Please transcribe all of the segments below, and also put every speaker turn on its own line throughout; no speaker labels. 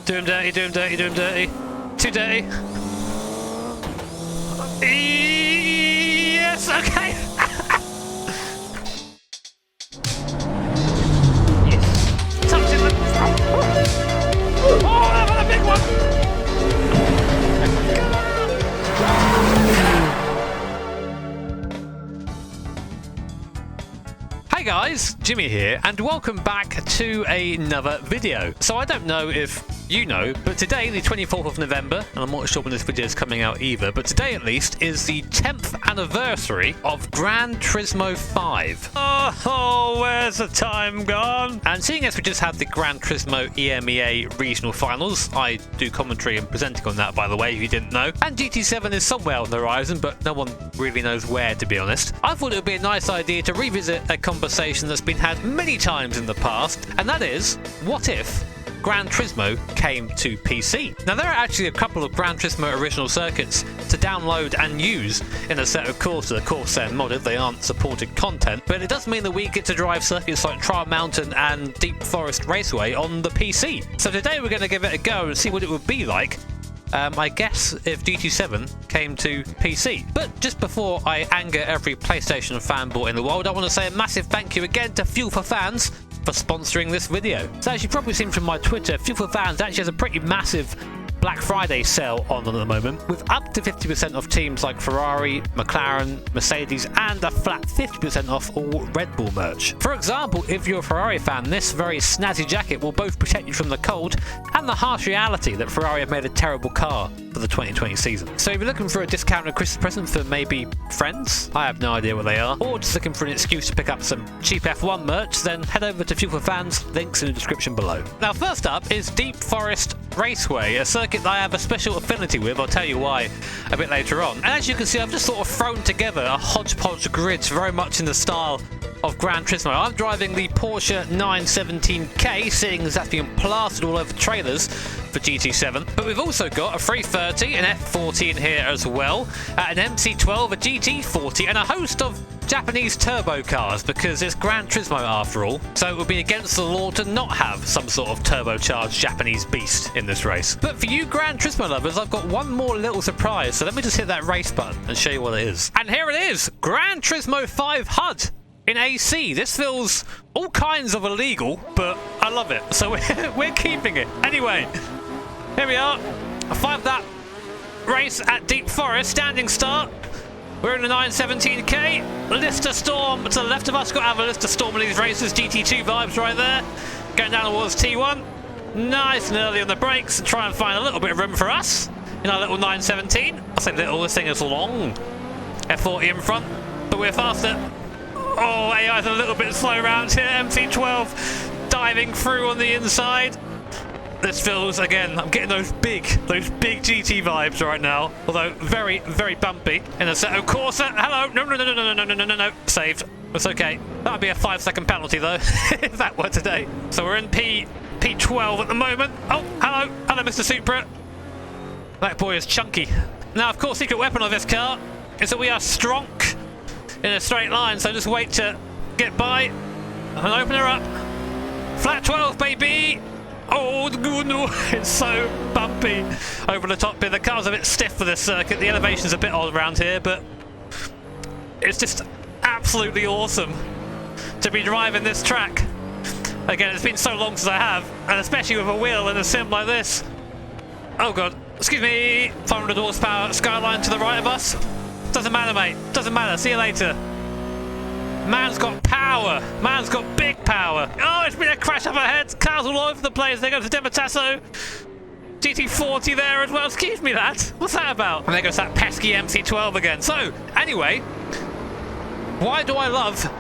Do him dirty, do him dirty, do him dirty. Too dirty. Yes, okay. Yes. Touching the... Oh, that was a big one. Hey guys, Jimmy here, and welcome back to another video. So I don't know if you know, but today, the 24th of November, and I'm not sure when this video is coming out either, but today at least is the 10th anniversary of Gran Turismo 5. Oh, where's the time gone? And seeing as we just had the Gran Turismo EMEA regional finals, I do commentary and presenting on that, by the way, if you didn't know, and GT7 is somewhere on the horizon, but no one really knows where, to be honest. I thought it would be a nice idea to revisit a conversation that's been had many times in the past, and that is, what if Gran Turismo came to PC? Now, there are actually a couple of Gran Turismo original circuits to download and use in a set of courses. Of course, they're modded, they aren't supported content, but it does mean that we get to drive circuits like Trial Mountain and Deep Forest Raceway on the PC. So today we're going to give it a go and see what it would be like, I guess, if GT7 came to PC. But just before I anger every PlayStation fanboy in the world, I want to say a massive thank you again to Fuel for Fans for sponsoring this video. So as you've probably seen from my Twitter, Fuel for Fans actually has a pretty massive Black Friday sale on at the moment, with up to 50% off teams like Ferrari, McLaren, Mercedes, and a flat 50% off all Red Bull merch. For example, if you're a Ferrari fan, this very snazzy jacket will both protect you from the cold and the harsh reality that Ferrari have made a terrible car for the 2020 season. So if you're looking for a discounted Christmas present for maybe friends, I have no idea what they are, or just looking for an excuse to pick up some cheap F1 merch, then head over to Fuel for Fans, links in the description below. Now, first up is Deep Forest Raceway, a circuit that I have a special affinity with. I'll tell you why a bit later on. And as you can see, I've just sort of thrown together a hodgepodge grid very much in the style of Gran Turismo. I'm driving the Porsche 917K, seeing as that's being plastered all over trailers for GT7. But we've also got a 330, an F40 in here as well, an MC12, a GT40, and a host of Japanese turbo cars, because it's Gran Turismo after all, so it would be against the law to not have some sort of turbocharged Japanese beast in this race. But for you Gran Turismo lovers, I've got one more little surprise, so let me just hit that race button and show you what it is. And here it is, Gran Turismo 5 HUD in AC. This feels all kinds of illegal, but I love it, so we're keeping it. Anyway, here we are, a 5-lap race at Deep Forest, standing start. We're in the 917K, Lister Storm to the left of us. Got to have a Lister Storm in these races, GT2 vibes right there. Going down towards T1, nice and early on the brakes, and try and find a little bit of room for us in our little 917. I say little, this thing is long. F40 in front, but we're faster. Oh, AI's a little bit slow around here. MC12 diving through on the inside. This feels, again, I'm getting those big GT vibes right now. Although very, very bumpy. In a set of Corsa. Hello. No. Saved. It's okay. That would be a 5-second penalty though, if that were today. So we're in P12 at the moment. Oh, hello. Hello, Mr. Supra. That boy is chunky. Now, of course, secret weapon of this car is that we are strong in a straight line. So just wait to get by and open her up. Flat 12, baby. Oh, no, it's so bumpy over the top here. The car's a bit stiff for this circuit. The elevation's a bit odd around here, but it's just absolutely awesome to be driving this track. Again, it's been so long since I have, and especially with a wheel in a sim like this. Oh god, excuse me. 500 horsepower Skyline to the right of us. Doesn't matter, mate. Doesn't matter. See you later. Man's got power. Man's got big power. Oh, it's been a crash up ahead. Cars all over the place. There goes the Dematasso. GT40 there as well. Excuse me, that. What's that about? And there goes that pesky MC12 again. So, anyway, why do I love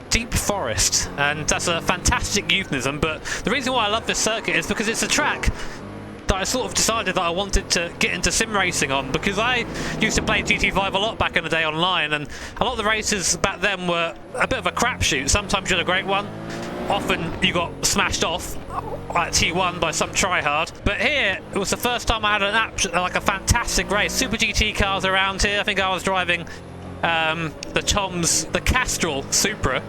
Deep Forest? And that's a fantastic euphemism, but the reason why I love this circuit is because it's a track that I sort of decided that I wanted to get into sim racing on, because I used to play GT5 a lot back in the day online, and a lot of the races back then were a bit of a crapshoot. Sometimes you had a great one, often you got smashed off at T1 by some tryhard. But here, it was the first time I had a fantastic race. Super GT cars around here. I think I was driving the Castrol Supra.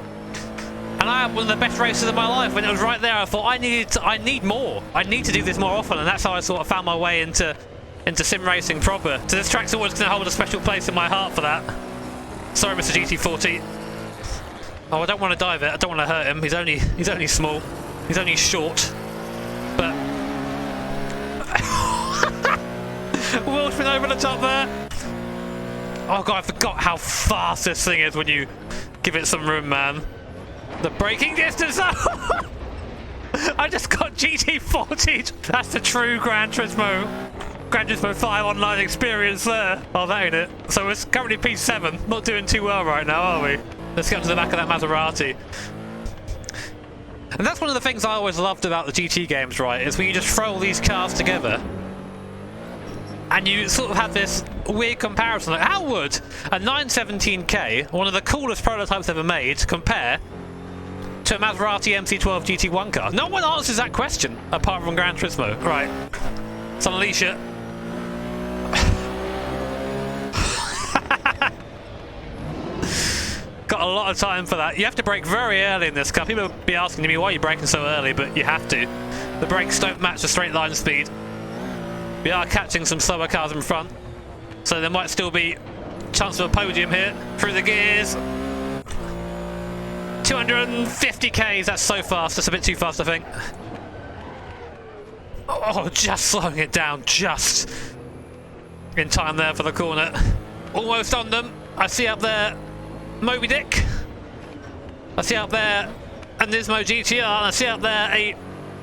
And And I had one of the best races of my life. When it was right there, I thought I need more. I need to do this more often, and that's how I sort of found my way into sim racing proper. So this track's always going to hold a special place in my heart for that. Sorry, Mr. GT40. Oh, I don't want to dive it. I don't want to hurt him. He's only small. He's only short. But Will's been over the top there. Oh god, I forgot how fast this thing is when you give it some room, man. The braking distance. I just got GT40'd. That's the true Gran Turismo 5 online experience there. Oh, that ain't it. So it's currently P7. Not doing too well right now, are we? Let's get to the back of that Maserati. And that's one of the things I always loved about the GT games, right? Is when you just throw all these cars together and you sort of have this weird comparison. Like, how would a 917K, one of the coolest prototypes ever made, compare to a Maserati MC12 GT1 car? No one answers that question apart from Gran Turismo. Right, let's unleash it. Got a lot of time for that. You have to brake very early in this car. People will be asking me why you're braking so early, but you have to. The brakes don't match the straight line speed. We are catching some slower cars in front, so there might still be chance of a podium here. Through the gears. 250 Ks, that's so fast. That's a bit too fast, I think. Oh, just slowing it down, just in time there for the corner. Almost on them. I see up there Moby Dick. I see up there a Nismo GTR, and I see up there a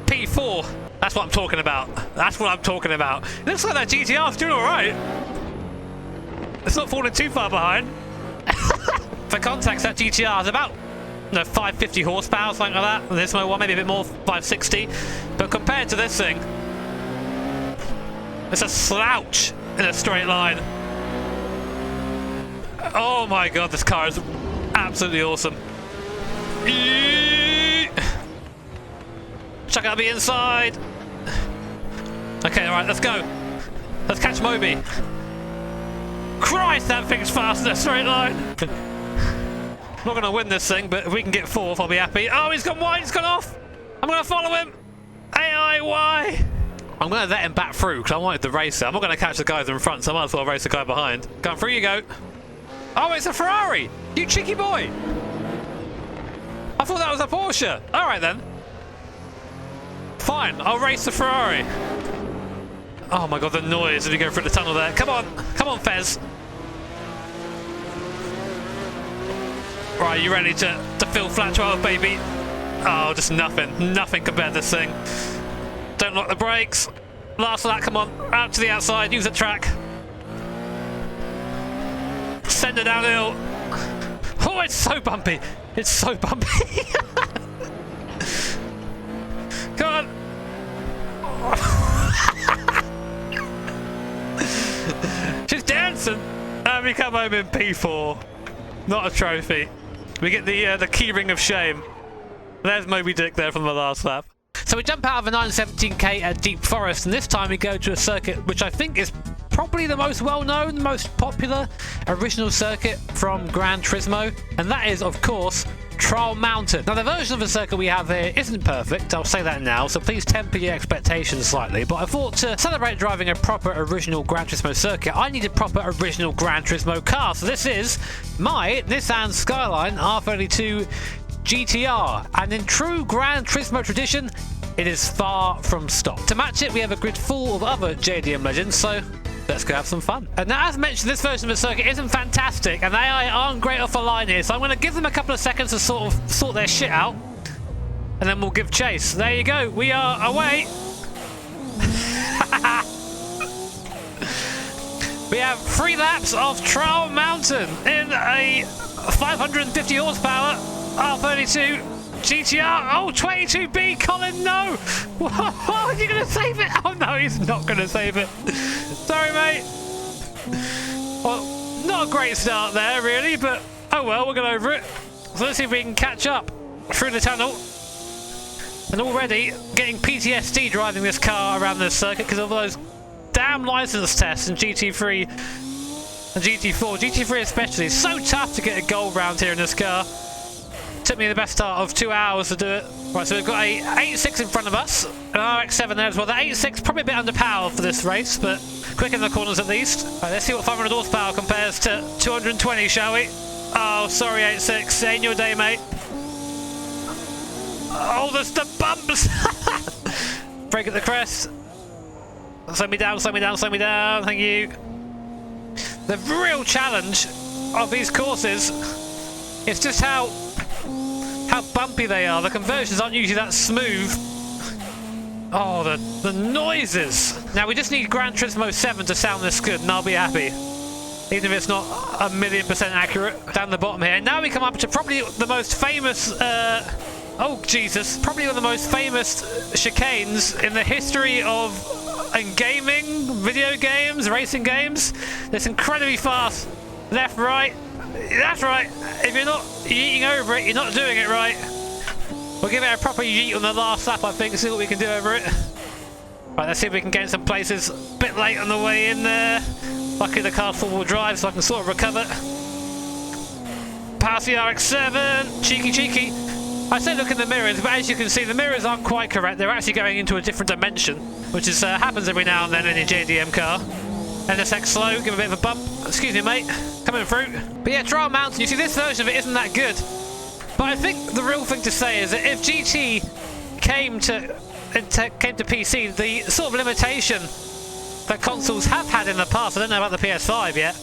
P4. That's what I'm talking about. That's what I'm talking about. It looks like that GTR's doing alright. It's not falling too far behind. For context, that GTR is about 550 horsepower, something like that. And this one maybe a bit more, 560. But compared to this thing, it's a slouch in a straight line. Oh my god, this car is absolutely awesome. Check out the inside. Okay, alright, let's go. Let's catch Moby. Christ, that thing's fast in a straight line. Not going to win this thing, but if we can get fourth, I'll be happy. Oh, he's gone wide, he's gone off. I'm going to follow him. AIY. I'm going to let him back through because I wanted the racer. I'm not going to catch the guys in front, so I might as well race the guy behind. Going through you go. Oh, it's a Ferrari. You cheeky boy. I thought that was a Porsche. All right, then. Fine, I'll race the Ferrari. Oh my god, the noise as we go through the tunnel there. Come on, Fez. Right, you ready to fill flat 12, baby? Oh, just nothing compared to this thing. Don't lock the brakes. Last lap, come on, out to the outside, use the track. Send it downhill. Oh, it's so bumpy. It's so bumpy. Come on. She's dancing. And we come home in P4. Not a trophy. We get the key ring of shame. There's Moby Dick there from the last lap. So we jump out of a 917K at Deep Forest, and this time we go to a circuit which I think is probably the most well-known, most popular original circuit from Gran Turismo, and that is, of course, Trial Mountain. Now, the version of the circuit we have here isn't perfect, I'll say that now, so please temper your expectations slightly, but I thought to celebrate driving a proper original Gran Turismo circuit, I need a proper original Gran Turismo car. So this is my Nissan Skyline R32 GTR, and in true Gran Turismo tradition, it is far from stock. To match it, we have a grid full of other JDM legends, so let's go have some fun. And now, as mentioned, this version of the circuit isn't fantastic, and AI aren't great off the line here, so I'm going to give them a couple of seconds to sort their shit out, and then we'll give chase. There you go, we are away. We have 3 laps of Trial Mountain in a 550 horsepower R32 GTR. Oh, 22B, Colin, no! Oh, are you going to save it? Oh, no, he's not going to save it. Sorry, mate. Well, not a great start there, really, but oh well, we'll get over it. So let's see if we can catch up through the tunnel. And already getting PTSD driving this car around this circuit because of those damn license tests in GT3 and GT4. GT3 especially. It's so tough to get a gold round here in this car. Took me the best start of 2 hours to do it. Right, so we've got a 8.6 in front of us, an RX-7 there as well. The 8.6 probably a bit underpowered for this race, but quick in the corners at least. Right, let's see what 500 horsepower compares to 220, shall we? Oh, sorry, 8.6. Ain't your day, mate. Oh, there's the bumps! Break at the crest. Slow me down, slow me down, slow me down. Thank you. The real challenge of these courses is just how bumpy they are. The conversions aren't usually that smooth. Oh, the noises. Now, we just need Gran Turismo 7 to sound this good, and I'll be happy. Even if it's not 1,000,000% accurate. Down the bottom here. Now we come up to probably the most famous... oh, Jesus. Probably one of the most famous chicanes in the history of gaming, video games, racing games. It's incredibly fast. Left, right. That's right. If you're not yeeting over it, you're not doing it right. We'll give it a proper yeet on the last lap, I think, see what we can do over it. Right, let's see if we can gain some places. A bit late on the way in there. Lucky the car's four-wheel drive, so I can sort of recover. Pass the RX-7. Cheeky, cheeky. I say look in the mirrors, but as you can see, the mirrors aren't quite correct. They're actually going into a different dimension, which is happens every now and then in a JDM car. NSX slow, give a bit of a bump. Excuse me, mate. Coming through. But yeah, Trial Mountain, you see, this version of it isn't that good. But I think the real thing to say is that if GT came to PC, the sort of limitation that consoles have had in the past, I don't know about the PS5 yet,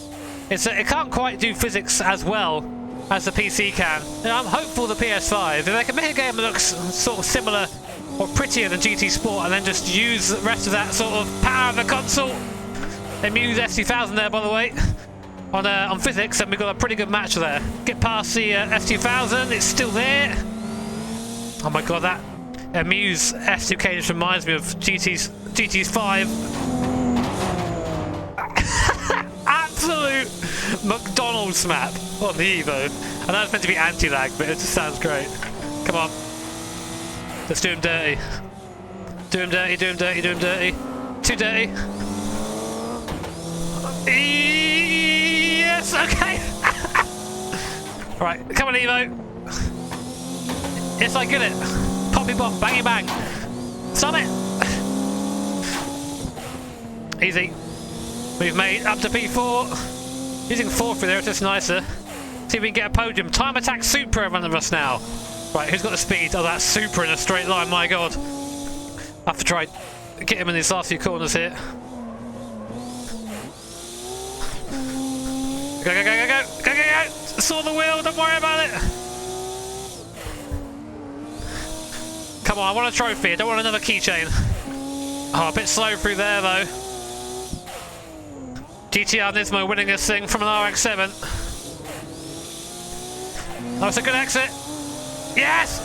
is that it can't quite do physics as well as the PC can. And I'm hopeful the PS5, if they can make a game that looks sort of similar or prettier than GT Sport and then just use the rest of that sort of power of the console. Amuse ST1000 there, by the way, on physics, and we've got a pretty good match there. Get past the ST1000, it's still there. Oh my god, that Amuse S2K just reminds me of GT's 5. Absolute McDonald's map on the Evo. I know it's meant to be anti-lag, but it just sounds great. Come on. Let's do him dirty. Do him dirty, do him dirty, do him dirty. Too dirty. Yes, okay. Right, come on, Evo. Yes, I get it. Poppy pop, bangy bang. Stop it. Easy. We've made up to P4. Using 4 through there, it's just nicer. See if we can get a podium. Time Attack Supra in front of us now. Right, who's got the speed? Oh, that's Supra in a straight line, my god. I have to try get him in these last few corners here. Go, go, go, go, go, go, go, go! Saw the wheel, don't worry about it! Come on, I want a trophy, I don't want another keychain. Oh, a bit slow through there though. GTR Nismo winning this thing from an RX-7. Oh, it's a good exit! Yes!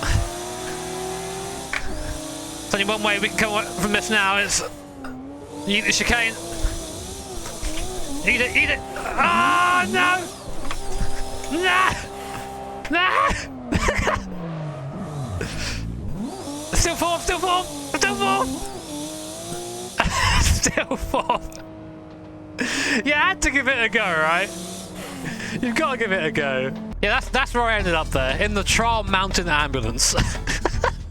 There's only one way we can come from this now, is eat the chicane. Eat it, eat it! Oh, no! No! No! Still fourth, still fourth! Still fourth! Still fourth! You had to give it a go, right? You've got to give it a go. Yeah, that's where I ended up there, in the Trial Mountain ambulance.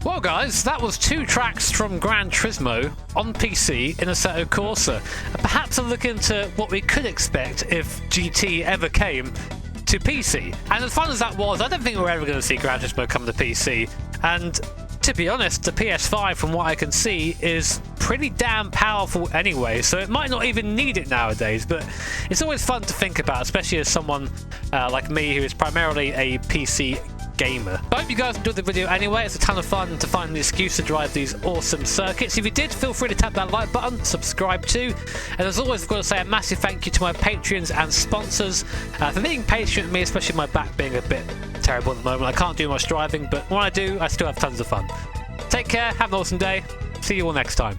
Well guys, that was 2 tracks from Gran Turismo on PC in Assetto Corsa. And perhaps a look into what we could expect if GT ever came to PC. And as fun as that was, I don't think we're ever going to see Gran Turismo come to PC. And to be honest, the PS5, from what I can see, is pretty damn powerful anyway, so it might not even need it nowadays, but it's always fun to think about, especially as someone like me who is primarily a PC gamer. I hope you guys enjoyed the video anyway. It's a ton of fun to find the excuse to drive these awesome circuits. If you did, feel free to tap that like button, subscribe too, and as always, I've got to say a massive thank you to my Patreons and sponsors for being patient with me, especially my back being a bit terrible at the moment. I can't do much driving, but when I do, I still have tons of fun. Take care, have an awesome day, see you all next time.